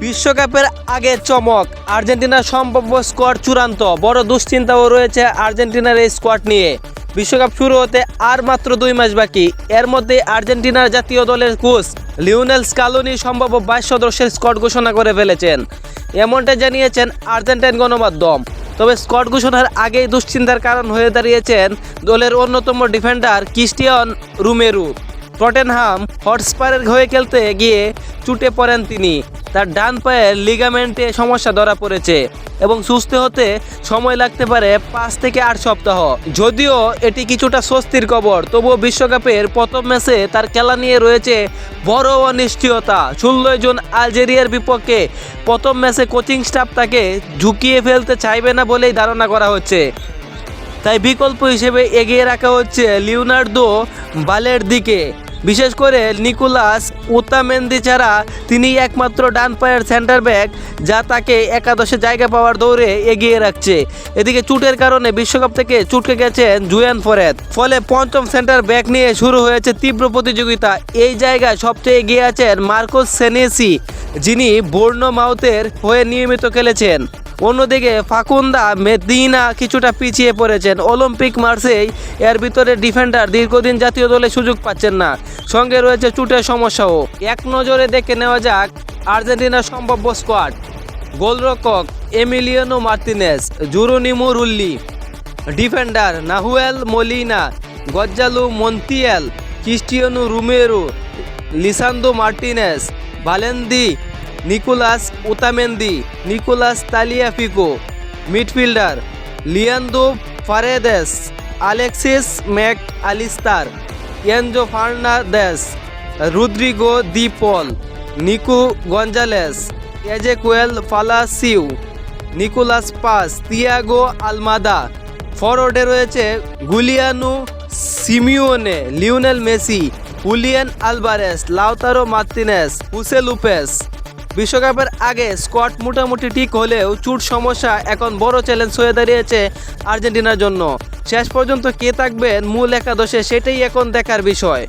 বিশ্বকাপের আগে চমক, আর্জেন্টিনার সম্ভাব্য স্কোয়াড চূড়ান্ত। বড় দুশ্চিন্তাও রয়েছে আর্জেন্টিনার এই স্কোয়াড নিয়ে। বিশ্বকাপ শুরু হতে আর মাত্র 2 মাস বাকি। এর মধ্যে আর্জেন্টিনার জাতীয় দলের কোচ লিওনেল স্কালোনি সম্ভাব্য 22 সদস্যের স্কোয়াড ঘোষণা করে ফেলেছেন, এমনটা জানিয়েছেন আর্জেন্টাইন গণমাধ্যম। তবে স্কোয়াড ঘোষণার আগেই দুশ্চিন্তার কারণ হয়ে দাঁড়িয়েছেন দলের অন্যতম ডিফেন্ডার ক্রিস্টিয়ান রোমেরো। টটেনহাম হটস্পারের হয়ে খেলতে গিয়ে চুটে পড়েন তিনি। তার ডান পায়ের লিগামেন্টে সমস্যা ধরা পড়েছে এবং সুস্থ হতে সময় লাগতে পারে 5 থেকে 8 সপ্তাহ। যদিও এটি কিছুটা স্বস্তির খবর, তবুও বিশ্বকাপের প্রথম ম্যাচে তার খেলা নিয়ে রয়েছে বড় অনিশ্চয়তা। 16 জুন আলজেরিয়ার বিপক্ষে প্রথম ম্যাচে কোচিং স্টাফ তাকে ঝুঁকিয়ে ফেলতে চাইবে না বলেই ধারণা করা হচ্ছে। তাই বিকল্প হিসেবে এগিয়ে রাখা হচ্ছে লিওনার্দো বালের দিকে। বিশেষ করে নিকোলাস ওতামেন্দি ছাড়া তিনি একমাত্র ডান পায়ের সেন্টার ব্যাক যা তাকে একাদশে জায়গা পাওয়ার দৌড়ে এগিয়ে রাখছে। এদিকে চোটের কারণে বিশ্বকাপ থেকে চুটকে গেছেন জুয়ান ফোরেত। ফলে পঞ্চম সেন্টার ব্যাক নিয়ে শুরু হয়েছে তীব্র প্রতিযোগিতা। এই জায়গায় সবচেয়ে এগিয়ে আছেন মার্কোস সেনেসি, যিনি বোর্নমাউথের হয়ে নিয়মিত খেলেছেন। অন্যদিকে ফাকুন্দা মেদিনা কিছুটা পিছিয়ে পড়েছেন। অলিম্পিক মার্সেই এর ভিতরে ডিফেন্ডার দীর্ঘদিন জাতীয় দলে সুযোগ পাচ্ছেন না, সঙ্গে রয়েছে চোটের সমস্যাও। এক নজরে দেখে নেওয়া যাক আর্জেন্টিনার সম্ভাব্য স্কোয়াড। গোলরক্ষক Emiliano Martinez, Geronimo Rulli. Defender Nahuel Molina, Gonzalo Montiel, Cristiano Romero, Lisandro Martinez, ভালেন্দি, Nicolas Otamendi, Nicolas Tagliafico. Midfielder Leandro Paredes, Alexis Mac Allister, Enzo Fernandez, Rodrigo De Paul, Nico Gonzalez, Ezequiel Palacios, Nicolas Paz, Thiago Almada. ফরওয়ার্ডে রয়েছে Giuliano Simeone, Lionel Messi, Julian Alvarez, Lautaro Martinez, Jose Lopez. বিশ্বকাপের আগে squad মোটামুটি ঠিক হলেও চোট সমস্যা এখন বড় চ্যালেঞ্জ হয়ে দাঁড়িয়েছে আর্জেন্টিনার জন্য। শেষ পর্যন্ত কে থাকবেন মূল একাদশে সেটাই এখন দেখার বিষয়।